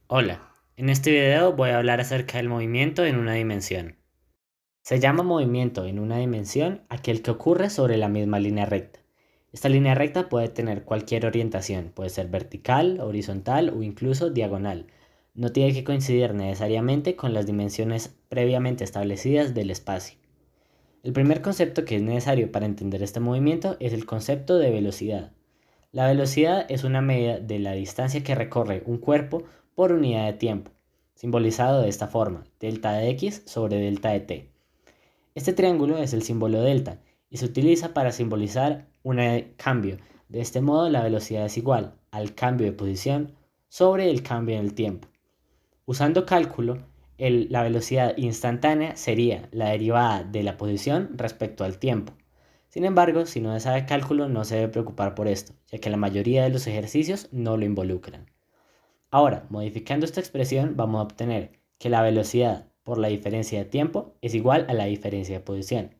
Hola, en este video voy a hablar acerca del movimiento en una dimensión. Se llama movimiento en una dimensión aquel que ocurre sobre la misma línea recta. Esta línea recta puede tener cualquier orientación, puede ser vertical, horizontal o incluso diagonal. No tiene que coincidir necesariamente con las dimensiones previamente establecidas del espacio. El primer concepto que es necesario para entender este movimiento es el concepto de velocidad. La velocidad es una medida de la distancia que recorre un cuerpo por unidad de tiempo, simbolizado de esta forma, delta de x sobre delta de t. Este triángulo es el símbolo delta y se utiliza para simbolizar un cambio. De este modo, la velocidad es igual al cambio de posición sobre el cambio en el tiempo. Usando cálculo, la velocidad instantánea sería la derivada de la posición respecto al tiempo. Sin embargo, si no sabe cálculo, no se debe preocupar por esto, ya que la mayoría de los ejercicios no lo involucran. Ahora, modificando esta expresión, vamos a obtener que la velocidad por la diferencia de tiempo es igual a la diferencia de posición.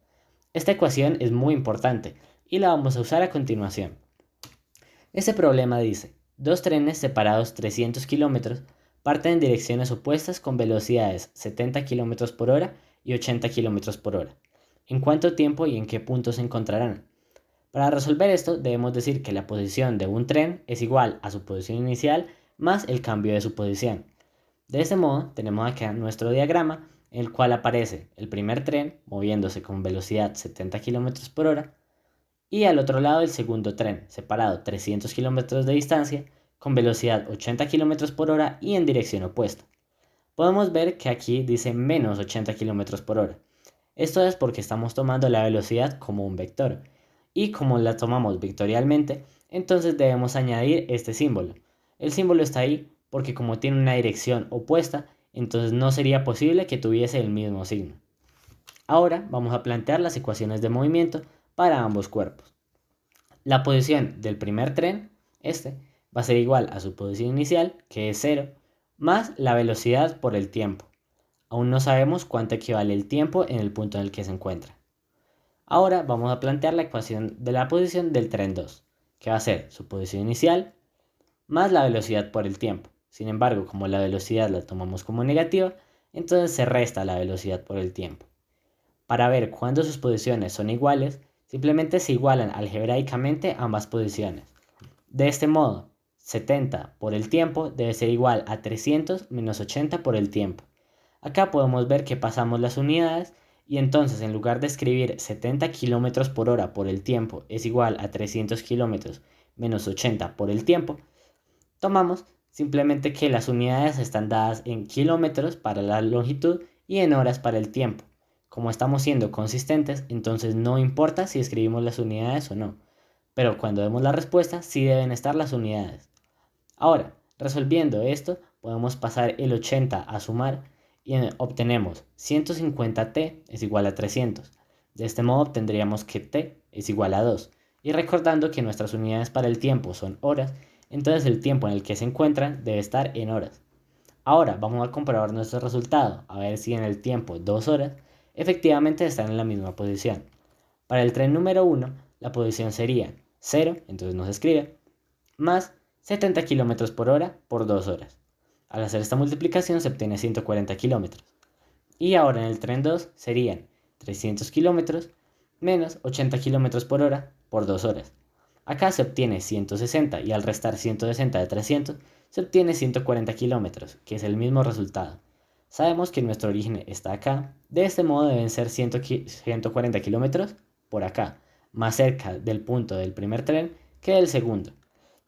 Esta ecuación es muy importante y la vamos a usar a continuación. Este problema dice, dos trenes separados 300 kilómetros parten en direcciones opuestas con velocidades 70 kilómetros por hora y 80 kilómetros por hora. ¿En cuánto tiempo y en qué punto se encontrarán? Para resolver esto, debemos decir que la posición de un tren es igual a su posición inicial más el cambio de su posición. De este modo, tenemos acá nuestro diagrama en el cual aparece el primer tren moviéndose con velocidad 70 kilómetros por hora y al otro lado el segundo tren, separado 300 kilómetros de distancia, con velocidad 80 kilómetros por hora y en dirección opuesta. Podemos ver que aquí dice menos 80 kilómetros por hora. Esto es porque estamos tomando la velocidad como un vector. Y como la tomamos vectorialmente, entonces debemos añadir este símbolo. El símbolo está ahí porque como tiene una dirección opuesta, entonces no sería posible que tuviese el mismo signo. Ahora vamos a plantear las ecuaciones de movimiento para ambos cuerpos. La posición del primer tren, este, va a ser igual a su posición inicial, que es cero, más la velocidad por el tiempo. Aún no sabemos cuánto equivale el tiempo en el punto en el que se encuentra. Ahora vamos a plantear la ecuación de la posición del tren 2, que va a ser su posición inicial más la velocidad por el tiempo. Sin embargo, como la velocidad la tomamos como negativa, entonces se resta la velocidad por el tiempo. Para ver cuándo sus posiciones son iguales, simplemente se igualan algebraicamente ambas posiciones. De este modo, 70 por el tiempo debe ser igual a 300 menos 80 por el tiempo. Acá podemos ver que pasamos las unidades y entonces en lugar de escribir 70 km por hora por el tiempo es igual a 300 km menos 80 por el tiempo, tomamos simplemente que las unidades están dadas en kilómetros para la longitud y en horas para el tiempo. Como estamos siendo consistentes, entonces no importa si escribimos las unidades o no, pero cuando demos la respuesta sí deben estar las unidades. Ahora, resolviendo esto, podemos pasar el 80 a sumar y obtenemos 150t es igual a 300. De este modo obtendríamos que t es igual a 2. Y recordando que nuestras unidades para el tiempo son horas, entonces el tiempo en el que se encuentran debe estar en horas. Ahora vamos a comprobar nuestro resultado, a ver si en el tiempo 2 horas efectivamente están en la misma posición. Para el tren número 1, la posición sería 0, entonces no se escribe, más 70 km por hora por 2 horas. Al hacer esta multiplicación se obtiene 140 km. Y ahora en el tren 2 serían 300 km menos 80 km por hora por 2 horas. Acá se obtiene 160 y al restar 160 de 300 se obtiene 140 kilómetros, que es el mismo resultado. Sabemos que nuestro origen está acá, de este modo deben ser 140 kilómetros por acá, más cerca del punto del primer tren que del segundo.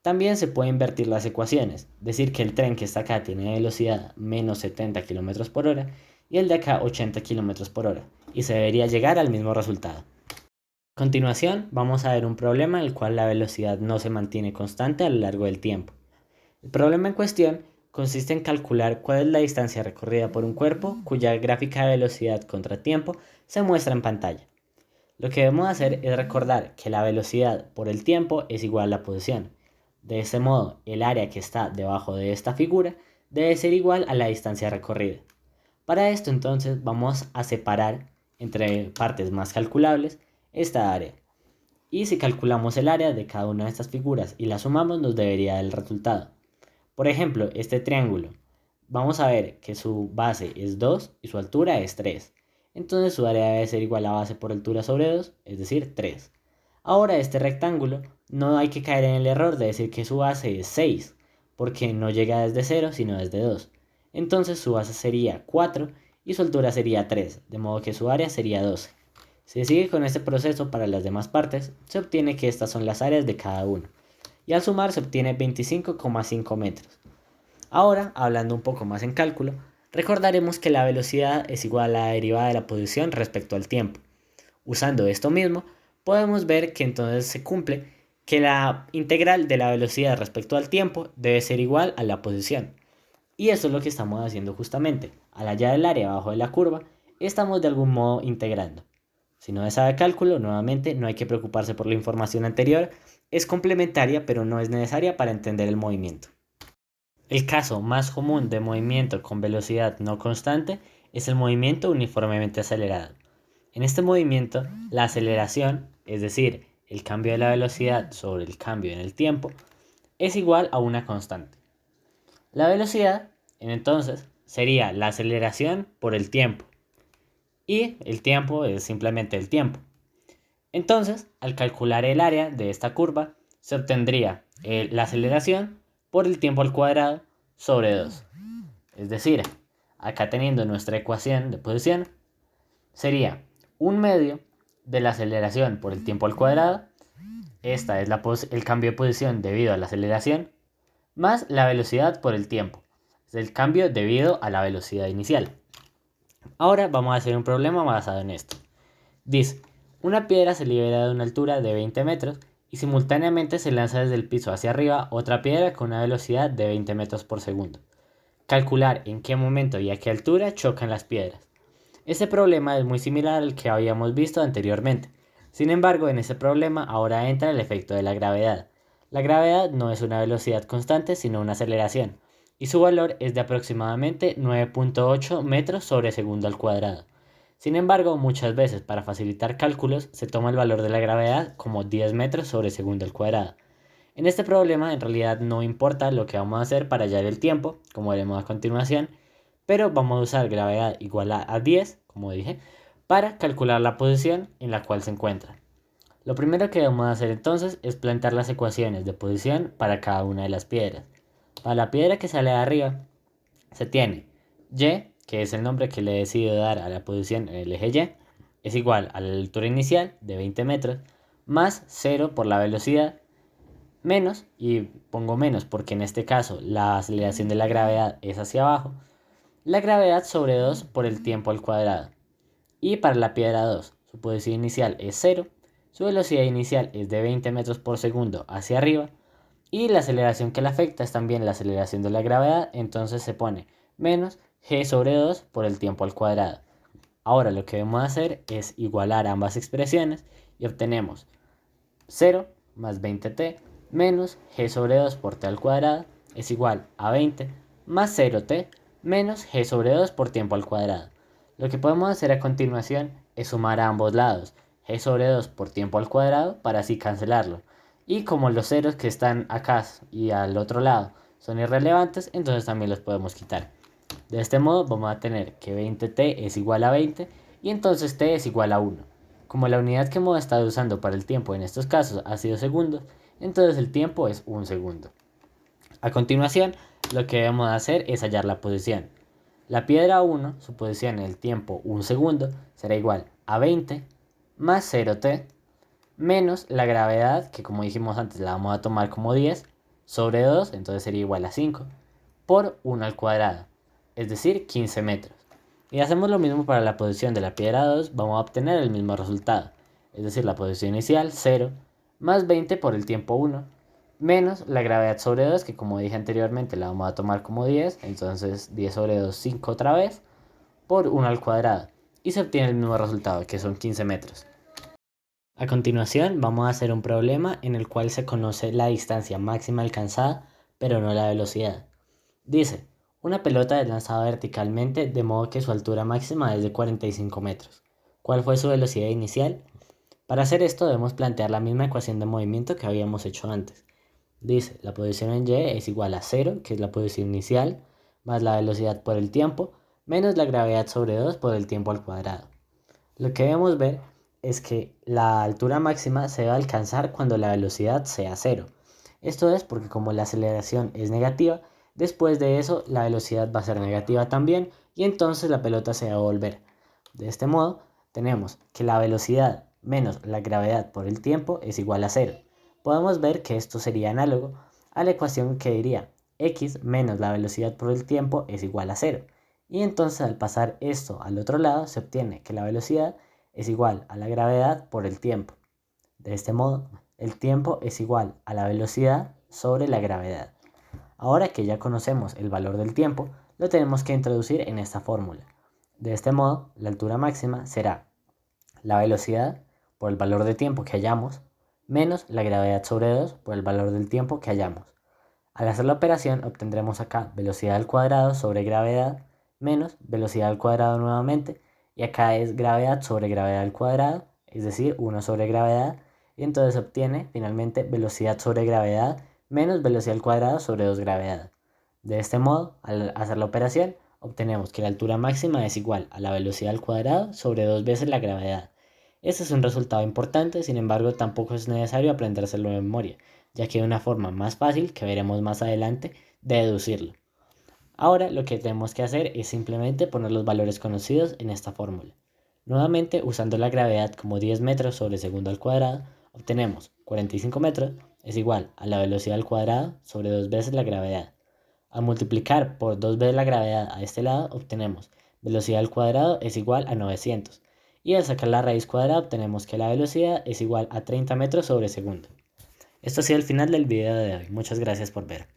También se pueden invertir las ecuaciones, decir que el tren que está acá tiene velocidad menos 70 km por hora y el de acá 80 km por hora, y se debería llegar al mismo resultado. A continuación, vamos a ver un problema en el cual la velocidad no se mantiene constante a lo largo del tiempo. El problema en cuestión consiste en calcular cuál es la distancia recorrida por un cuerpo cuya gráfica de velocidad contra tiempo se muestra en pantalla. Lo que debemos hacer es recordar que la velocidad por el tiempo es igual a la posición. De este modo, el área que está debajo de esta figura debe ser igual a la distancia recorrida. Para esto entonces vamos a separar entre partes más calculables esta área. Y si calculamos el área de cada una de estas figuras y la sumamos nos debería dar el resultado. Por ejemplo, este triángulo vamos a ver que su base es 2 y su altura es 3. Entonces su área debe ser igual a base por altura sobre 2, es decir, 3. Ahora este rectángulo no hay que caer en el error de decir que su base es 6, porque no llega desde 0 sino desde 2. Entonces su base sería 4 y su altura sería 3, de modo que su área sería 12. Si se sigue con este proceso para las demás partes, se obtiene que estas son las áreas de cada uno. Y al sumar se obtiene 25,5 metros. Ahora, hablando un poco más en cálculo, recordaremos que la velocidad es igual a la derivada de la posición respecto al tiempo. Usando esto mismo, podemos ver que entonces se cumple que la integral de la velocidad respecto al tiempo debe ser igual a la posición. Y eso es lo que estamos haciendo justamente. Al hallar el área abajo de la curva, estamos de algún modo integrando. Si no sabe cálculo, nuevamente no hay que preocuparse por la información anterior, es complementaria pero no es necesaria para entender el movimiento. El caso más común de movimiento con velocidad no constante es el movimiento uniformemente acelerado. En este movimiento, la aceleración, es decir, el cambio de la velocidad sobre el cambio en el tiempo, es igual a una constante. La velocidad, entonces, sería la aceleración por el tiempo. Y el tiempo es simplemente el tiempo. Entonces, al calcular el área de esta curva, se obtendría la aceleración por el tiempo al cuadrado sobre 2. Es decir, acá teniendo nuestra ecuación de posición, sería un medio de la aceleración por el tiempo al cuadrado. Esta es el cambio de posición debido a la aceleración, más la velocidad por el tiempo. Es el cambio debido a la velocidad inicial. Ahora vamos a hacer un problema basado en esto. Dice, una piedra se libera de una altura de 20 metros y simultáneamente se lanza desde el piso hacia arriba otra piedra con una velocidad de 20 metros por segundo. Calcular en qué momento y a qué altura chocan las piedras. Este problema es muy similar al que habíamos visto anteriormente. Sin embargo, en este problema ahora entra el efecto de la gravedad. La gravedad no es una velocidad constante, sino una aceleración, y su valor es de aproximadamente 9,8 metros sobre segundo al cuadrado. Sin embargo, muchas veces para facilitar cálculos se toma el valor de la gravedad como 10 metros sobre segundo al cuadrado. En este problema en realidad no importa lo que vamos a hacer para hallar el tiempo, como veremos a continuación, pero vamos a usar gravedad igual a 10, como dije, para calcular la posición en la cual se encuentra. Lo primero que debemos hacer entonces es plantear las ecuaciones de posición para cada una de las piedras. Para la piedra que sale de arriba, se tiene y, que es el nombre que le he decidido dar a la posición en el eje Y, es igual a la altura inicial de 20 metros, más 0 por la velocidad, menos, y pongo menos porque en este caso la aceleración de la gravedad es hacia abajo, la gravedad sobre 2 por el tiempo al cuadrado. Y para la piedra 2, su posición inicial es 0, su velocidad inicial es de 20 metros por segundo hacia arriba, y la aceleración que la afecta es también la aceleración de la gravedad, entonces se pone menos g sobre 2 por el tiempo al cuadrado. Ahora lo que debemos hacer es igualar ambas expresiones y obtenemos 0 más 20t menos g sobre 2 por t al cuadrado es igual a 20 más 0t menos g sobre 2 por tiempo al cuadrado. Lo que podemos hacer a continuación es sumar a ambos lados g sobre 2 por tiempo al cuadrado para así cancelarlo. Y como los ceros que están acá y al otro lado son irrelevantes, entonces también los podemos quitar. De este modo vamos a tener que 20t es igual a 20 y entonces t es igual a 1. Como la unidad que hemos estado usando para el tiempo en estos casos ha sido segundos, entonces el tiempo es 1 segundo. A continuación, lo que debemos hacer es hallar la posición. La piedra 1, su posición en el tiempo 1 segundo, será igual a 20 más 0t menos la gravedad, que como dijimos antes la vamos a tomar como 10, sobre 2, entonces sería igual a 5, por 1 al cuadrado, es decir, 15 metros. Y hacemos lo mismo para la posición de la piedra 2, vamos a obtener el mismo resultado, es decir, la posición inicial, 0, más 20 por el tiempo 1, menos la gravedad sobre 2, que como dije anteriormente la vamos a tomar como 10, entonces 10 sobre 2, 5 otra vez, por 1 al cuadrado, y se obtiene el mismo resultado, que son 15 metros. A continuación vamos a hacer un problema en el cual se conoce la distancia máxima alcanzada, pero no la velocidad. Dice, una pelota es lanzada verticalmente de modo que su altura máxima es de 45 metros. ¿Cuál fue su velocidad inicial? Para hacer esto debemos plantear la misma ecuación de movimiento que habíamos hecho antes. Dice, la posición en Y es igual a 0, que es la posición inicial, más la velocidad por el tiempo menos la gravedad sobre 2 por el tiempo al cuadrado. Lo que debemos ver es que la altura máxima se va a alcanzar cuando la velocidad sea cero. Esto es porque como la aceleración es negativa, después de eso la velocidad va a ser negativa también y entonces la pelota se va a volver. De este modo, tenemos que la velocidad menos la gravedad por el tiempo es igual a cero. Podemos ver que esto sería análogo a la ecuación que diría x menos la velocidad por el tiempo es igual a cero. Y entonces al pasar esto al otro lado se obtiene que la velocidad es igual a la gravedad por el tiempo. De este modo, el tiempo es igual a la velocidad sobre la gravedad. Ahora que ya conocemos el valor del tiempo, lo tenemos que introducir en esta fórmula. De este modo, la altura máxima será la velocidad por el valor de tiempo que hallamos menos la gravedad sobre 2 por el valor del tiempo que hallamos. Al hacer la operación obtendremos acá velocidad al cuadrado sobre gravedad menos velocidad al cuadrado nuevamente, y acá es gravedad sobre gravedad al cuadrado, es decir, 1 sobre gravedad, y entonces se obtiene finalmente velocidad sobre gravedad menos velocidad al cuadrado sobre 2 gravedad. De este modo, al hacer la operación, obtenemos que la altura máxima es igual a la velocidad al cuadrado sobre 2 veces la gravedad. Este es un resultado importante, sin embargo tampoco es necesario aprendérselo de memoria, ya que hay una forma más fácil que veremos más adelante de deducirlo. Ahora lo que tenemos que hacer es simplemente poner los valores conocidos en esta fórmula. Nuevamente, usando la gravedad como 10 metros sobre segundo al cuadrado, obtenemos 45 metros es igual a la velocidad al cuadrado sobre 2 veces la gravedad. Al multiplicar por 2 veces la gravedad a este lado, obtenemos velocidad al cuadrado es igual a 900. Y al sacar la raíz cuadrada, obtenemos que la velocidad es igual a 30 metros sobre segundo. Esto ha sido el final del video de hoy. Muchas gracias por ver.